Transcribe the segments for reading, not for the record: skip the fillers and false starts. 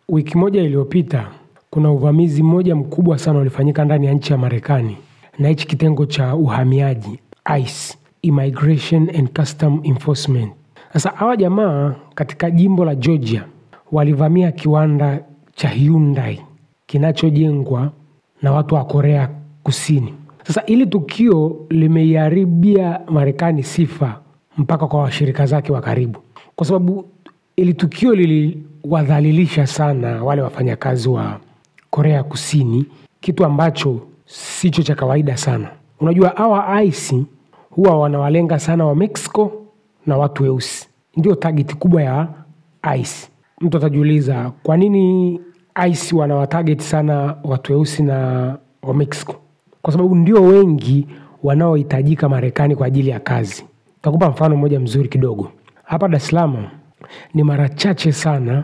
Wiki moja iliyopita kuna uvamizi mmoja mkubwa sana ulifanyika ndani ya nchi ya Marekani na hichi kitengo cha uhamiaji ICE, Immigration and Custom Enforcement. Sasa hawa jamaa katika jimbo la Georgia walivamia kiwanda cha Hyundai kinachojengwa na watu wa Korea Kusini. Sasa ili tukio limeiharibia Marekani sifa mpaka kwa washirika zake wa karibu, kwa sababu ili tukio liliwadhalilisha sana wale wafanyakazi wa Korea Kusini, kitu ambacho sicho cha kawaida sana. Unajua hawa ICE huwa wanawalenga sana wa Mexico na watu weusi, ndio target kubwa ya ICE. Mtu atajiuliza kwa nini ICE wanawatarget sana watu weusi na wa Mexico? Kwa sababu ndio wengi wanaohitajika Marekani kwa ajili ya kazi. Nitakupa mfano mmoja mzuri kidogo. Hapa Dar es Salaam ni mara chache sana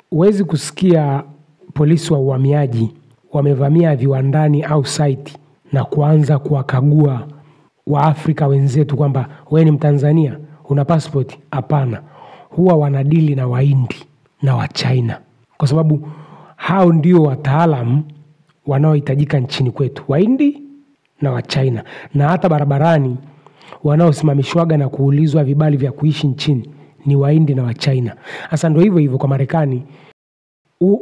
huwezi kusikia polisi wa uhamiaji wamevamia viwandani au site na kuanza kuwakagua Waafrika wenzetu kwamba wewe ni Mtanzania, una passport? Hapana. Huwa wanadili na Wahindi na wa China, kwa sababu hao ndio wataalamu wanaohitajika nchini kwetu, Wahindi na wa China. Na hata barabarani wanaosimamishwaga na kuulizwa vibali vya kuishi nchini ni Wahindi na wa China. Sasa ndio hivyo hivyo kwa Marekani,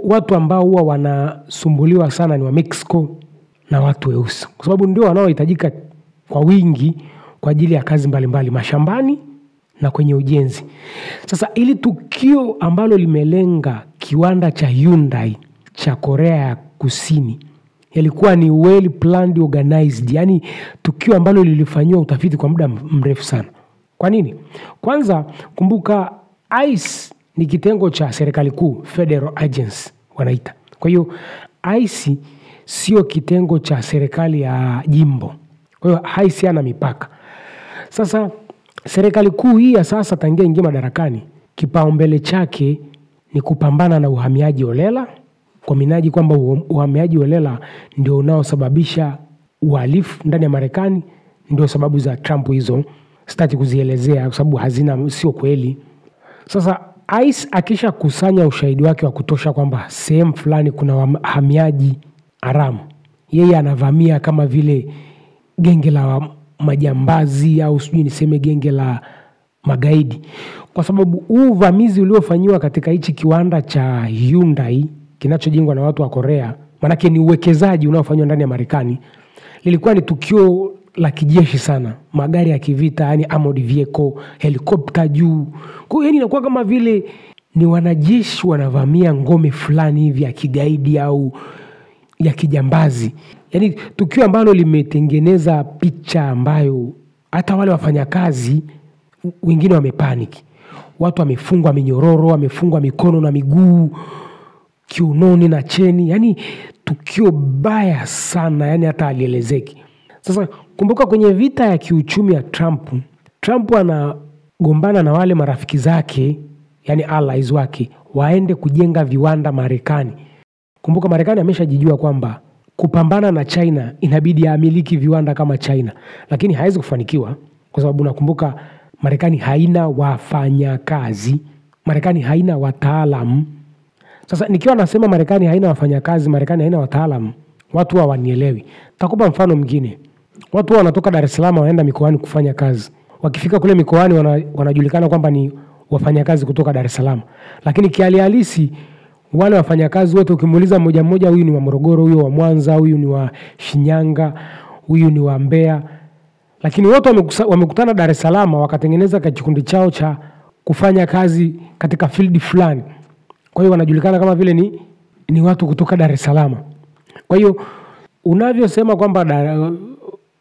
watu ambao huwa wanasumbuliwa sana ni wa Mexico na watu weusi, kwa sababu ndio wanaohitajika kwa wingi kwa ajili ya kazi mbalimbali mashambani na kwenye ujenzi. Sasa ili tukio ambalo limelenga kiwanda cha Hyundai cha Korea ya Kusini ilikuwa ni well planned, organized, yani tukio ambalo lilifanywa utafiti kwa muda mrefu sana. Kwa nini? Kwanza kumbuka ICE ni kitengo cha serikali kuu, Federal Agency wanaita. Kwa hiyo ICE sio kitengo cha serikali ya jimbo. Kwa hiyo ICE hana mipaka. Sasa serikali kuu hii ya sasa tangia ingia madarakani, kipaumbele chake ni kupambana na uhamiaji holela, kwa minaji kwamba uhamiaji holela ndio unaosababisha uhalifu ndani ya Marekani. Ndio sababu za Trump hizo, sitaki kuzielezea kwa sababu hazina, sio kweli. Sasa ICE akisha kusanya ushahidi wake wa kutosha kwamba sehemu fulani kuna wahamiaji haramu, yeye anavamia kama vile genge la majambazi au sijui niseme genge la magaidi. Kwa sababu huu uvamizi uliofanywa katika hichi kiwanda cha Hyundai kinachojengwa na watu wa Korea, manake ni uwekezaji unaofanywa ndani ya Marekani, lilikuwa ni tukio la kijeshi sana. Magari ya kivita, yani armored vehicle, helikopta juu. Kwa hiyo inakuwa kama vile ni wanajeshi wanavamia ngome fulani hivi ya kigaidi au ya kijambazi. Yani tukio ambalo limetengeneza picha ambayo hata wale wafanyakazi wengine wamepaniki. Watu wamefungwa minyororo, wamefungwa mikono na miguu, kiunoni na cheni. Yani tukio baya sana, yani hata alielezeki. Sasa kumbuka kwenye vita ya kiuchumi ya Trump anagombana na wale marafiki zake, yani allies wake, waende kujenga viwanda Marekani. Kumbuka Marekani ameshajijua kwamba kupambana na China inabidi amiliki viwanda kama China, lakini haiwezi kufanikiwa kwa sababu nakumbuka Marekani haina wafanyakazi, Marekani haina wataalamu. Sasa nikiwa nasema Marekani haina wafanyakazi, Marekani haina wataalamu, watu hawanielewi. Takupa mfano mwingine. Watu wanatoka Dar es Salaam waenda mikoani kufanya kazi. Wakifika kule mikoani wanajulikana kwamba ni wafanyakazi kutoka Dar es Salaam. Lakini kihali halisi wale wafanyakazi wote ukimuuliza mmoja mmoja, huyu ni wa Morogoro, huyu wa Mwanza, huyu ni wa Shinyanga, huyu ni wa Mbeya. Lakini wote wamekutana Dar es Salaam wakatengeneza kikundi chao cha kufanya kazi katika field fulani. Kwa hiyo wanajulikana kama vile ni watu kutoka Dar es Salaam. Kwa hiyo unavyosema kwamba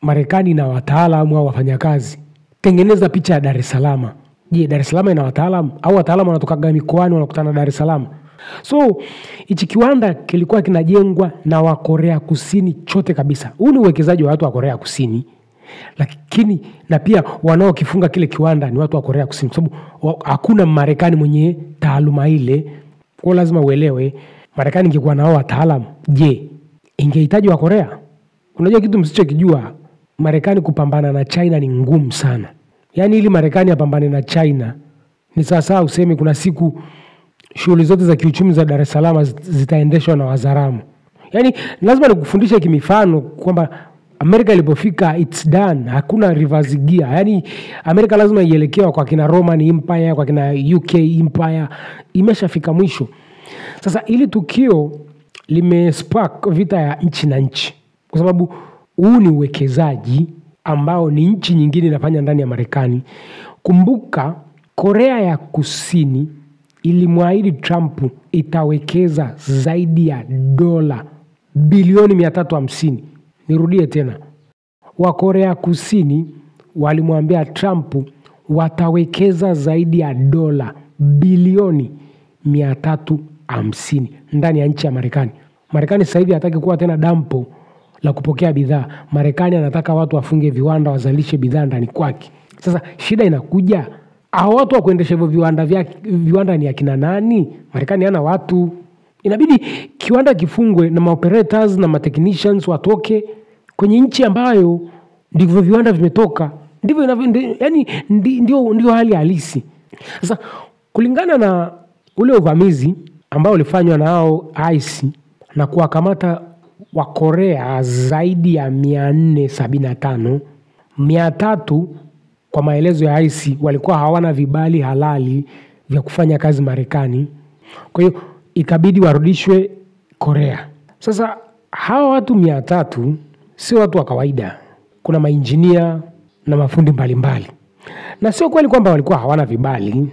Marekani na wataalamu au wafanyakazi, tengeneza picha ya Dar es Salaam. Je, Dar es Salaam ina wataalamu au wataalamu wanatoka mikoani wanakutana Dar es Salaam? So hichi kiwanda kilikuwa kinajengwa na wa Korea Kusini chote kabisa. Huu ni uwekezaji wa watu wa Korea Kusini, lakini na pia wanaokifunga kile kiwanda ni watu wa Korea Kusini, kwa sababu hakuna Marekani mwenye taaluma ile. Kwa lazima uelewe, Marekani ingekuwa nao wataalamu, je, ingehitaji wa Korea? Unajua kitu msichokijua, Marekani kupambana na China ni ngumu sana. Yani ili Marekani apambane na China ni sasa useme kuna siku shughuli zote za kiuchumi za Dar es Salaam zitaendeshwa na Wazaramo. Yaani lazima nikufundishe kimifano kwamba Amerika ilipofika it's done, hakuna reverse gear. Yaani Amerika lazima ielekea kwa kina Roman Empire, kwa kina UK Empire, imeshafika mwisho. Sasa ili tukio limespark vita ya nchi na nchi. Kwa sababu huu ni uwekezaji ambao ni nchi nyingine inafanya ndani ya Marekani. Kumbuka Korea ya Kusini ilimwahidi Trump itawekeza zaidi ya dola bilioni 350. Nirudie tena. Wa Korea Kusini walimwambia Trump watawekeza zaidi ya dola bilioni 350 ndani ya nchi ya Marekani. Marekani sasa hivi hataki kuwa tena dampo la kupokea bidhaa. Marekani anataka watu wafunge viwanda wazalishe bidhaa ndani kwake. Sasa shida inakuja, hao watu wa kuendesha hivyo viwanda ni akina nani? Marekani hana watu. Inabidi kiwanda kifungwe na operators na technicians watoke kwenye nchi ambayo ndivyo viwanda vimetoka. Ndivyo yani ndio hali halisi. Sasa kulingana na ule uvamizi ambao ulifanywa na hao ICE na kuwakamata wa Korea zaidi ya 475, 300 kwa maelezo ya ICE walikuwa hawana vibali halali vya kufanya kazi Marekani. Kwa hiyo ikabidi warudishwe Korea. Sasa hawa watu 300 sio watu wa kawaida. Kuna mainjinia na mafundi mbalimbali. Na sio kweli kwamba walikuwa hawana vibali.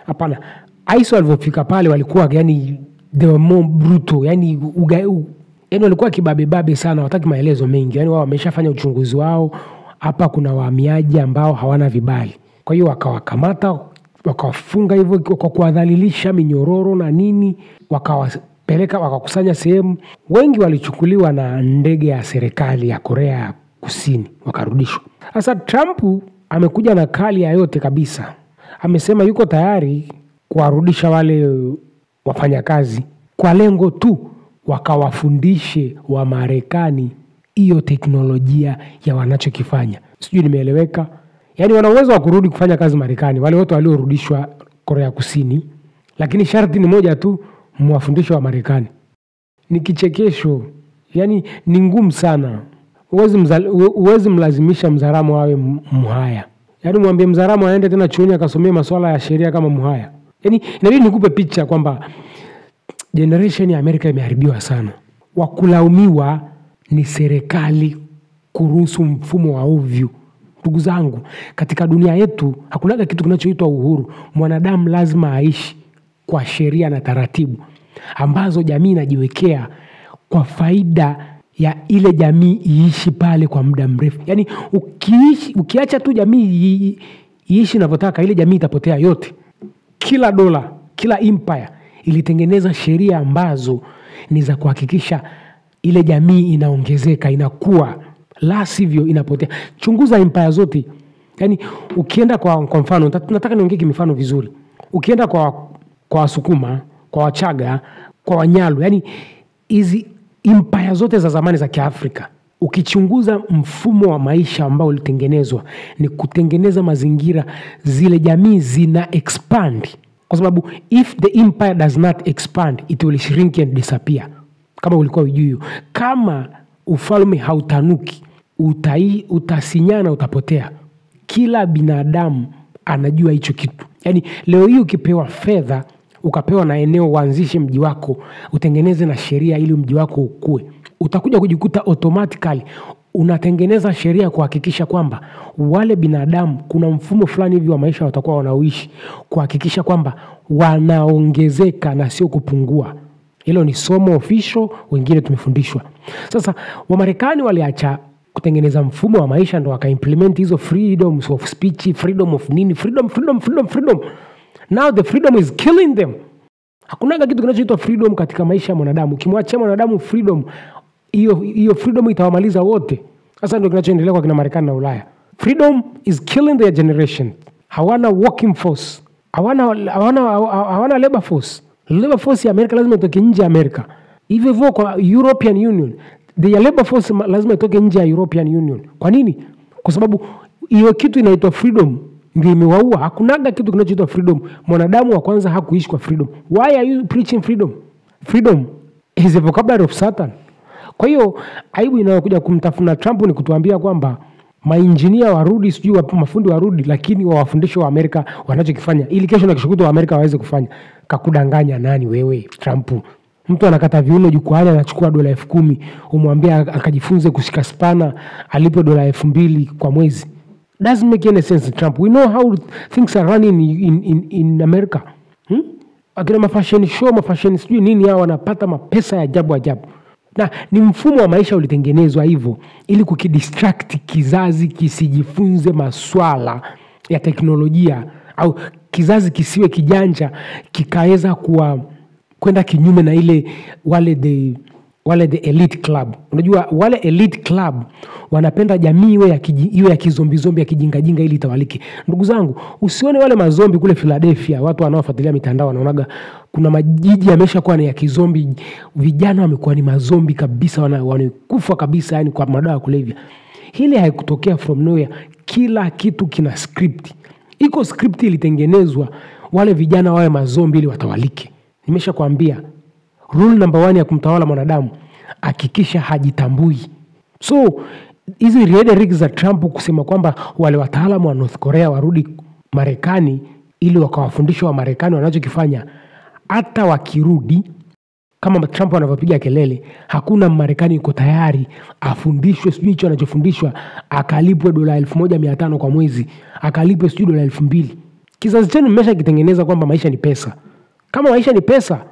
Hapana. ICE walipofika pale walikuwa yani they were more brutal, yani walikuwa kibabe sana, wataki maelezo mengi. Yani wao wameshafanya uchunguzi wao, hapa kuna wahamiaji ambao hawana vibali. Kwa hiyo wakawakamata, wakawafunga hivyo kwa kuwadhalilisha, minyororo na nini, wakawapeleka wakakusanya sehemu. Wengi walichukuliwa na ndege ya serikali ya Korea Kusini wakarudishwa. Sasa Trump amekuja na kali ya yote kabisa. Amesema yuko tayari kuwarudisha wale wafanyakazi kwa lengo tu wakawafundishe wa Marekani hiyo teknolojia ya wanachokifanya. Sijui nimeeleweka? Yaani wana uwezo wa kurudi kufanya kazi Marekani wale wote waliorudishwa Korea Kusini, lakini sharti ni moja tu, mwafundishe wa Marekani. Ni kichekesho. Yaani ni ngumu sana. Uwezi mlazimisha Mzaramo awe Mhaya. Yaani mwambie Mzaramo aende tena chuoni akasomea masuala ya sheria kama Mhaya. Yaani inabidi nikupe picha kwamba generation ya Amerika imeharibiwa sana. Wakulaumiwa ni serikali kuruhusu mfumo wa ovyo. Ndugu zangu, katika dunia yetu hakuna kitu kinachoitwa uhuru. Mwanadamu lazima aishi kwa sheria na taratibu ambazo jamii inajiwekea kwa faida ya ile jamii iishi pale kwa muda mrefu. Yaani ukiacha tu jamii iishi inavyotaka, ile jamii itapotea yote. Kila dola, kila empire ilitengeneza sheria ambazo ni za kuhakikisha ile jamii inaongezeka, inakuwa, la sivyo inapotea. Chunguza empire zote. Yaani ukienda kwa mfano, nataka niongee kimifano vizuri. Ukienda kwa Wasukuma, kwa Wachaga, kwa Wanyalu, yaani hizi empire zote za zamani za Kiafrika, ukichunguza mfumo wa maisha ambao ulitengenezwa ni kutengeneza mazingira zile jamii zina expand. Kwa sababu if the empire does not expand, it will shrink and disappear. Kama ulikuwa hujui, kama ufalme hautanuki, utasinyana, utapotea. Kila binadamu anajua hicho kitu. Yaani leo hii ukipewa fedha, ukapewa na eneo uanzishe mji wako, utengeneze na sheria ili mji wako ukue, utakuja kujikuta automatically unatengeneza sheria kuhakikisha kwamba wale binadamu kuna mfumo fulani hivi wa maisha watakuwa wanaoishi, kuhakikisha kwamba wanaongezeka na sio kupungua. Hilo ni somo official, wengine tumefundishwa. Sasa Wamarekani waliacha kutengeneza mfumo wa maisha ndo wakaimplement hizo freedoms of speech, freedom of nini, freedom. Now the freedom is killing them. Hakuna kitu kinachoitwa freedom katika maisha ya mwanadamu. Ukimwachia mwanadamu freedom, hiyo freedom itawamaliza wote. Sasa ndio kinachoendelea kwa kina Marekani na Ulaya. Freedom is killing their generation. Hawana working force. Hawana labor force. Labor force ya Amerika lazima itoke nje ya Amerika. Hivyo kwa European Union, their labor force lazima itoke nje ya European Union. Kwa nini? Kwa sababu hiyo kitu inaitwa freedom ndio imewaua. Hakunaga kitu kinachoitwa freedom. Mwanadamu wa kwanza hakuishi kwa freedom. Why are you preaching freedom? Freedom is a vocabulary of Satan. Kwa hiyo aibu inayokuja kumtafuna Trump ni kutuambia kwamba mainjinia warudi, sijui mafundi warudi, lakini wawafundishe wa Amerika wanachokifanya ili kesho na kesho kutwa wa Amerika waweze kufanya. Kakudanganya nani wewe Trump? Mtu anakata viuno jukwaani, anachukua $10,000, umwambia akajifunze kushika spana, alipe $2,000 kwa mwezi. Doesn't make any sense, Trump. We know how things are running in America. Akina mafashion show, mafashion sijui nini, hao wanapata mapesa ya ajabu. Na ni mfumo wa maisha ulitengenezwa hivyo ili kukidistract kizazi kisijifunze maswala ya teknolojia, au kizazi kisiwe kijanja kikaweza kwenda kinyume na ile wale the elite club. Unajua wale elite club wanapenda jamii iwe ya kizombi ya kijinga ili itawalike. Ndugu zangu, usione wale mazombi kule Philadelphia, watu wanaofuatilia mitandao wanaonaga kuna majiji yameshakuwa ni ya kizombi, vijana wamekuwa ni mazombi kabisa, wanakufa kabisa, yani kwa madawa ya kulevya. Hili haikutokea from nowhere. Kila kitu kina script. Iko script ilitengenezwa wale vijana wawe mazombi ili watawalike. Nimeshakwambia rule number 1 ya kumtawala mwanadamu, hakikisha hajitambui. So hizi rhetoric za Trump kusema kwamba wale wataalamu wa North Korea warudi Marekani ili wakawafundisha wa Marekani wanachokifanya, hata wakirudi kama Trump anavyopiga kelele, hakuna Marekani yuko tayari afundishwe sijui hicho anachofundishwa, akalipwe $1,500 kwa mwezi, akalipwe sijui $2,000. Kizazi chenu mmeshakitengeneza kwamba maisha ni pesa. Kama maisha ni pesa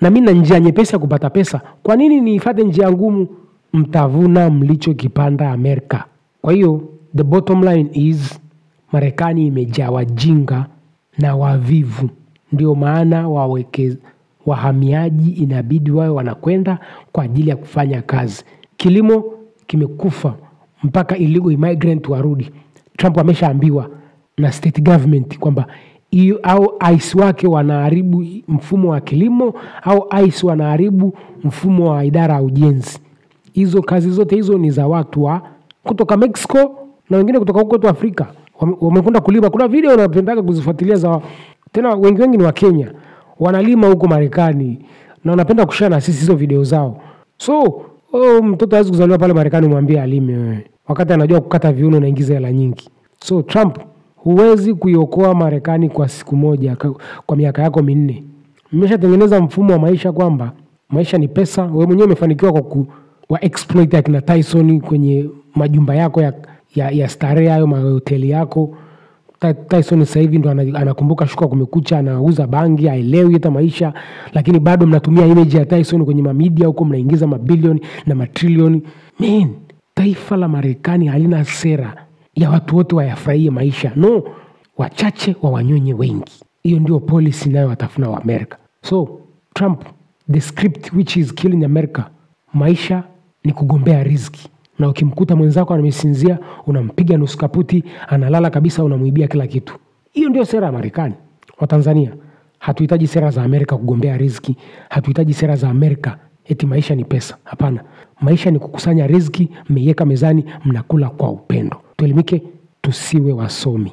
na mimi na njia nyepesi ya kupata pesa, kwa nini nifuate njia ngumu? Mtavuna mlichokipanda Amerika. Kwa hiyo the bottom line is Marekani imejaa wajinga na wavivu. Ndio maana wahamiaji inabidi wawe wanakwenda kwa ajili ya kufanya kazi. Kilimo kimekufa mpaka illegal immigrant warudi. Trump ameshaambiwa na state government kwamba au ICE wake wanaharibu mfumo wa kilimo, au ICE wanaharibu mfumo wa idara ya ujenzi. Hizo kazi zote hizo ni za watu wa kutoka Mexico na wengine kutoka huko tu Afrika. Wamekwenda kulima. Kuna video wanapendaga kuzifuatilia za tena wengi ni wa Kenya. Wanalima huko Marekani na wanapenda kushare na sisi hizo video zao. So, mtoto hawezi kuzaliwa pale Marekani mwambie alime wewe, wakati anajua kukata viuno na ingiza hela nyingi. So Trump, huwezi kuiokoa Marekani kwa siku moja, kwa miaka yako 4. Mmeshatengeneza mfumo wa maisha kwamba maisha ni pesa. Wewe mwenyewe umefanikiwa kwa exploit akina Tyson kwenye majumba yako ya starehe, hayo mahoteli yako. Tyson sasa hivi ndo anakumbuka shuka kumekucha, anauza bangi, haelewi hata maisha, lakini bado mnatumia image ya Tyson kwenye media huko, mnaingiza mabilioni na matrilioni. Taifa la Marekani halina sera ya watu wote wayafurahie maisha. No, wachache wawanyonye wengi. Hiyo ndio policy nayo watafuna wa Amerika. So Trump, the script which is killing America, maisha ni kugombea riziki. Na ukimkuta mwenzako amesinzia, unampiga nusu kaputi, analala kabisa, unamuibia kila kitu. Hiyo ndio sera ya Marekani. Wa Tanzania, hatuhitaji sera za Amerika kugombea riziki. Hatuhitaji sera za Amerika eti maisha ni pesa. Hapana. Maisha ni kukusanya riziki, mmeiweka mezani, mnakula kwa upendo. Tuelimike, tusiwe wasomi.